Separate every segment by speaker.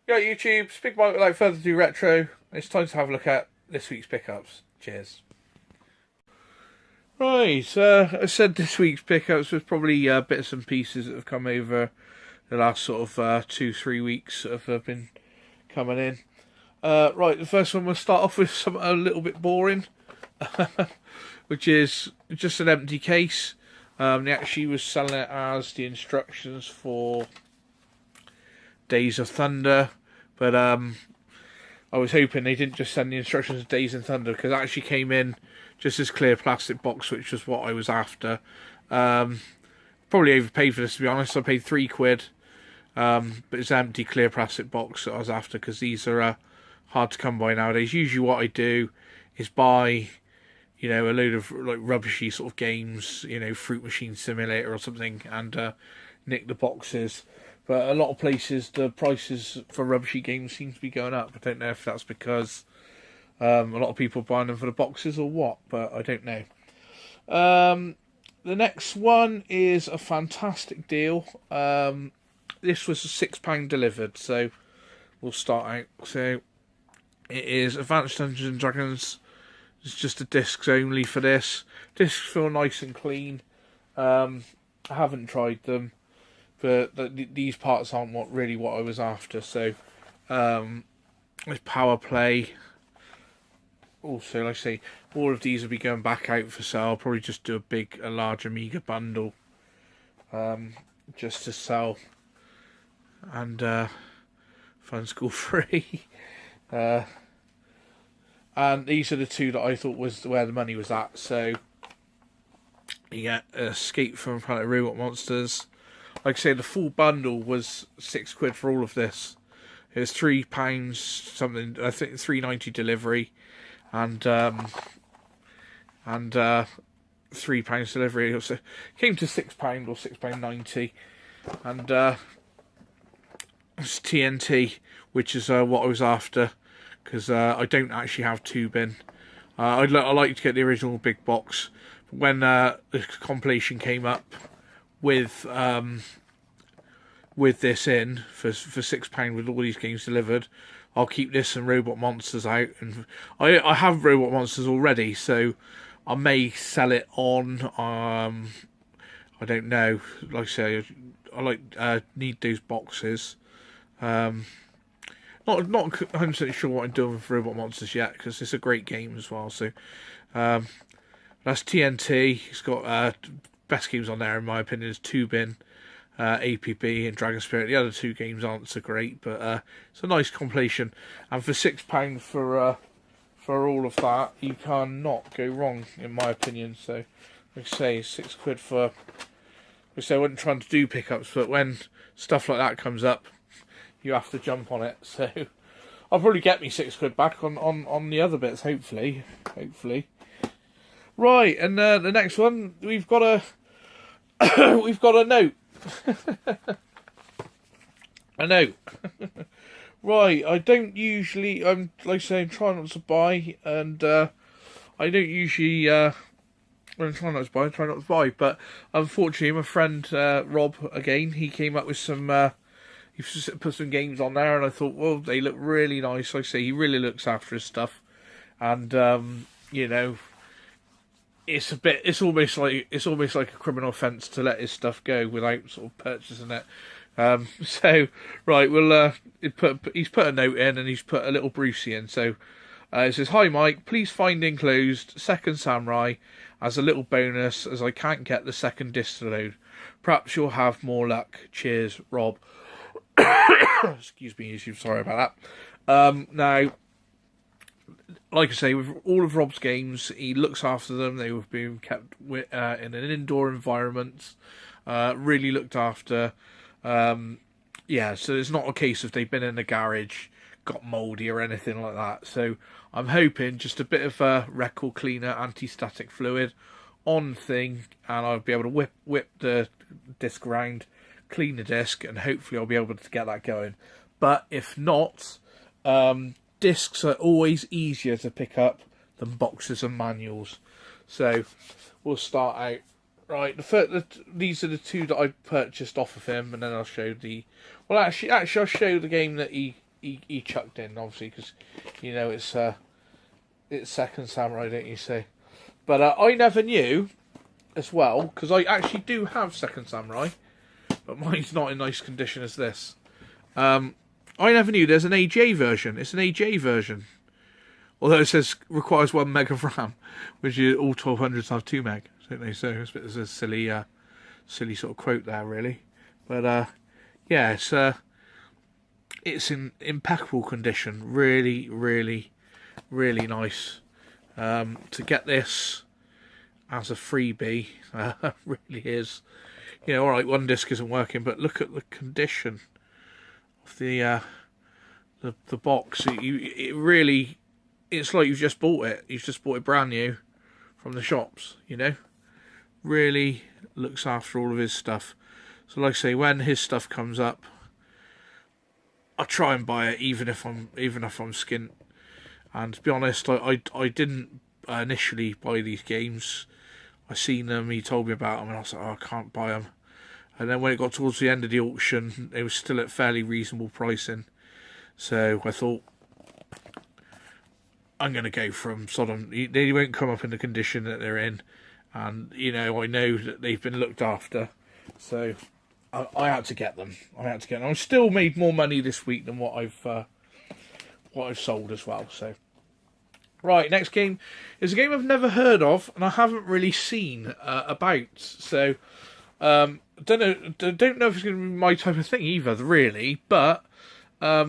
Speaker 1: Yeah, YouTube, speak about without further ado retro. It's time to have a look at this week's pickups. Cheers. Right, I said this week's pickups was probably bits and pieces that have come over the last sort of 2-3 weeks that have been coming in. Right, the first one we'll start off with something a little bit boring, which is just an empty case. They actually was selling it as the instructions for Days of Thunder, but I was hoping they didn't just send the instructions of Days of Thunder, because it actually came in just this clear plastic box, which was what I was after. Probably overpaid for this, to be honest. I paid £3, but it's an empty clear plastic box that I was after, because these are hard to come by nowadays. Usually what I do is buy, a load of like rubbishy sort of games, Fruit Machine Simulator or something, and nick the boxes. But a lot of places, the prices for rubbishy games seem to be going up. I don't know if that's because a lot of people are buying them for the boxes or what, but I don't know. The next one is a fantastic deal. This was £6 delivered, so we'll start out. So it is Advanced Dungeons and Dragons. It's just the discs only for this. Discs feel nice and clean. I haven't tried them, but these parts aren't really what I was after. So there's Power Play. Also, like I say, all of these will be going back out for sale. I'll probably just do a large Amiga bundle, just to sell and fun school free. And these are the two that I thought was where the money was at. So you get Escape from Planet Robot Monsters. Like I say, the full bundle was £6 for all of this. It was £3 something. I think £3.90 delivery, and £3 delivery. So it came to £6 or £6.90, and it's TNT, which is what I was after, because I don't actually have 2-bin. I like to get the original big box. When the compilation came up with this in for £6 with all these games delivered, I'll keep this and Robot Monsters out. And I have Robot Monsters already, so I may sell it on. I don't know. Like I say, I need those boxes. Not 100% sure what I'm doing with Robot Monsters yet, because it's a great game as well. So that's TNT. It's got best games on there in my opinion is 2-bin, APB and Dragon Spirit. The other two games aren't so great, but it's a nice compilation. And for £6 for all of that, you cannot go wrong in my opinion. So like I say, £6 for. Like I say, I wasn't trying to do pickups, but when stuff like that comes up, you have to jump on it. So I'll probably get me £6 back on the other bits, hopefully. Right, and the next one, we've got a we've got a note. A note. Right, I don't usually. I'm like I say, I'm trying not to buy, and I don't usually. When I'm trying not to buy, I try not to buy. But unfortunately, my friend Rob again, he came up with some. He put some games on there, and I thought, well, they look really nice. Like I say, he really looks after his stuff, and it's almost like a criminal offence to let his stuff go without sort of purchasing it. So right, well, he's put a note in, and he's put a little Brucey in. So it says, "Hi Mike, please find enclosed Second Samurai as a little bonus, as I can't get the second disc to load. Perhaps you'll have more luck. Cheers, Rob." Excuse me, YouTube. Sorry about that. Now, like I say, with all of Rob's games, he looks after them. They have been kept in an indoor environment, really looked after. Yeah, so it's not a case of they've been in the garage, got mouldy or anything like that. So I'm hoping just a bit of a record cleaner, anti-static fluid on thing, and I'll be able to whip the disc around, clean the disc, and hopefully I'll be able to get that going. But if not, discs are always easier to pick up than boxes and manuals. So we'll start out. Right, these are the two that I purchased off of him, and then I'll show the. Well, actually, I'll show the game that he he chucked in, obviously, because you know it's Second Samurai, don't you say? But I never knew as well, because I actually do have Second Samurai, but mine's not in nice condition as this. I never knew there's an AJ version. It's an AJ version. Although it says requires 1 meg of RAM, which is all 1200s have 2 meg, don't they? So it's a bit of a silly sort of quote there, really. But yeah, it's in impeccable condition. Really, really, really nice. To get this as a freebie, really is. You know, all right, one disc isn't working, but look at the condition of the box. It really, it's like you've just bought it. You've just bought it brand new from the shops. You know, really looks after all of his stuff. So, like I say, when his stuff comes up, I try and buy it, even if I'm skint. And to be honest, I didn't initially buy these games. I seen them, he told me about them, and I was like, oh, I can't buy them. And then when it got towards the end of the auction, it was still at fairly reasonable pricing. So I thought, I'm going to go for them. Sodom, they won't come up in the condition that they're in. And, you know, I know that they've been looked after. So I had to get them. I've still made more money this week than what I've sold as well. So, right, next game is a game I've never heard of and I haven't really seen about. So, don't know if it's going to be my type of thing either, really. But a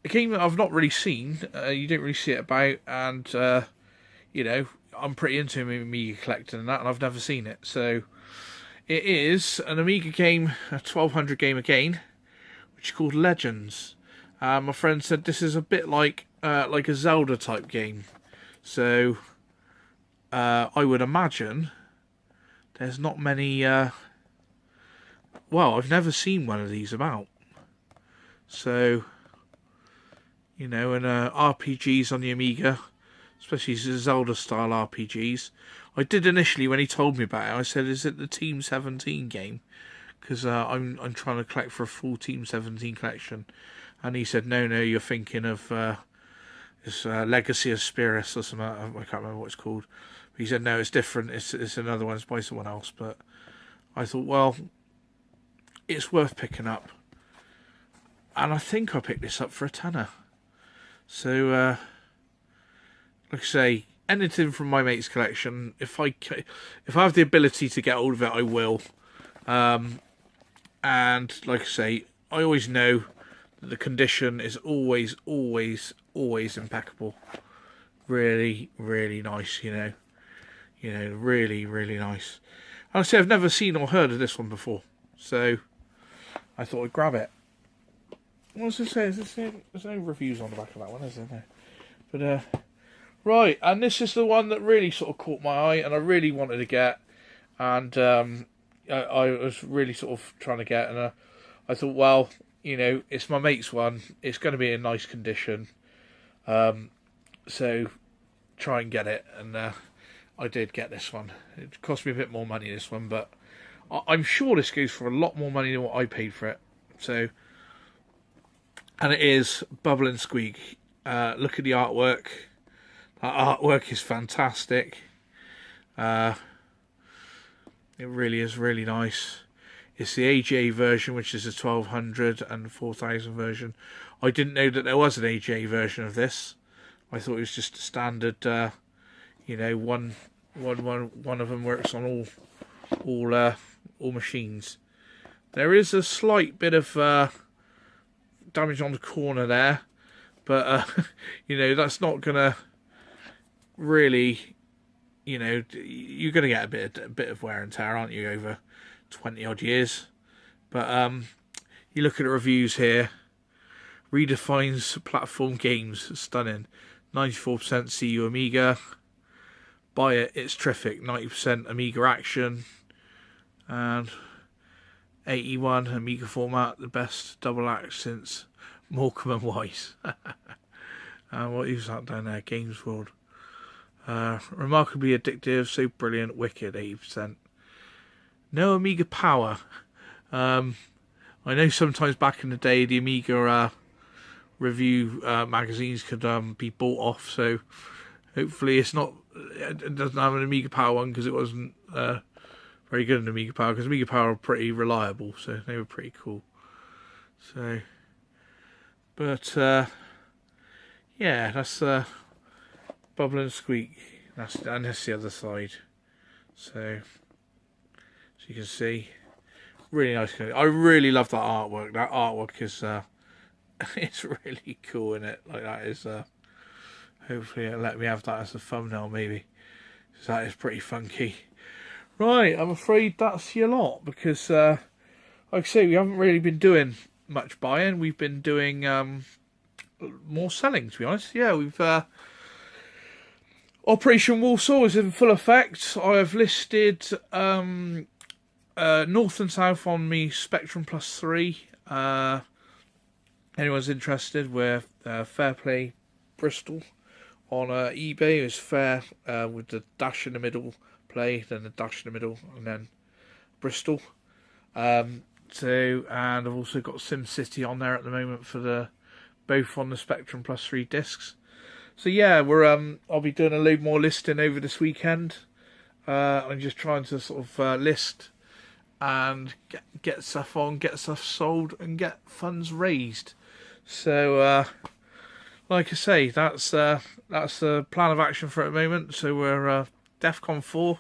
Speaker 1: game that I've not really seen. You don't really see it about, and you know, I'm pretty into Amiga collecting and that, and I've never seen it. So, it is an Amiga game, a 1200 game again, which is called Legends. My friend said this is a bit like a Zelda type game. So I would imagine there's not many. Well, I've never seen one of these about. So, you know, and RPGs on the Amiga, especially Zelda style RPGs. I did initially, when he told me about it, I said, "Is it the Team 17 game?" Because I'm trying to collect for a full Team 17 collection. And he said, no, you're thinking of this Legacy of Spirits or something. I can't remember what it's called. But he said, no, it's different. It's another one. It's by someone else. But I thought, well, it's worth picking up. And I think I picked this up for £10. So, like I say, anything from my mate's collection, if I have the ability to get hold of it, I will. And like I say, I always know the condition is always impeccable. Really, really nice, you know. Really, really nice. And I say I've never seen or heard of this one before, so I thought I'd grab it. What does it say? There's no reviews on the back of that one, is there? But right, and this is the one that really sort of caught my eye, and I really wanted to get, and I was really sort of trying to get, and I thought, well, you know, it's my mate's one. It's going to be in nice condition. So try and get it. And I did get this one. It cost me a bit more money, this one. But I'm sure this goes for a lot more money than what I paid for it. So, and it is Bubble and Squeak. Look at the artwork. That artwork is fantastic. It really is really nice. It's the AJ version, which is a 1200 and 4000 version. I didn't know that there was an AJ version of this. I thought it was just a standard, you know, one of them works on all machines. There is a slight bit of damage on the corner there, but you know, that's not gonna really, you know, you're gonna get a bit of wear and tear, aren't you, over 20 odd years. But you look at the reviews here, redefines platform games, stunning. 94% CU Amiga, buy it, it's terrific. 90% Amiga action, and 81 Amiga format, the best double act since Morecambe and Wise. What is that down there? Games World. Remarkably addictive, so brilliant, wicked, 80%. No Amiga power. I know sometimes back in the day the Amiga review magazines could be bought off. So hopefully it doesn't have an Amiga Power one, because it wasn't very good in Amiga Power, because Amiga Power are pretty reliable, so they were pretty cool. So, but yeah, that's Bubble and Squeak. And that's the other side. So, as you can see, really nice. I really love that artwork. That artwork is it's really cool, in it. Like, that is hopefully it'll let me have that as a thumbnail, maybe, because that is pretty funky. Right, I'm afraid that's your lot, because like I say, we haven't really been doing much buying. We've been doing more selling, to be honest. Yeah, we've Operation Warsaw is in full effect. I have listed north and south on me Spectrum Plus 3. Anyone's interested, we're Fair Play Bristol on eBay. It's fair with the dash in the middle, play, then the dash in the middle, and then Bristol. So, and I've also got SimCity on there at the moment for both on the Spectrum Plus 3 discs. So yeah, I'll be doing a load more listing over this weekend. I'm just trying to sort of list and get stuff on, get stuff sold, and get funds raised. So like I say, that's the plan of action for at the moment. So we're DEFCON 4,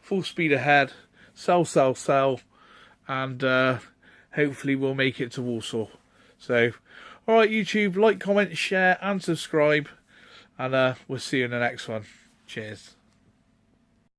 Speaker 1: full speed ahead, sell, and hopefully we'll make it to Warsaw. So, alright YouTube, like, comment, share and subscribe, and we'll see you in the next one. Cheers.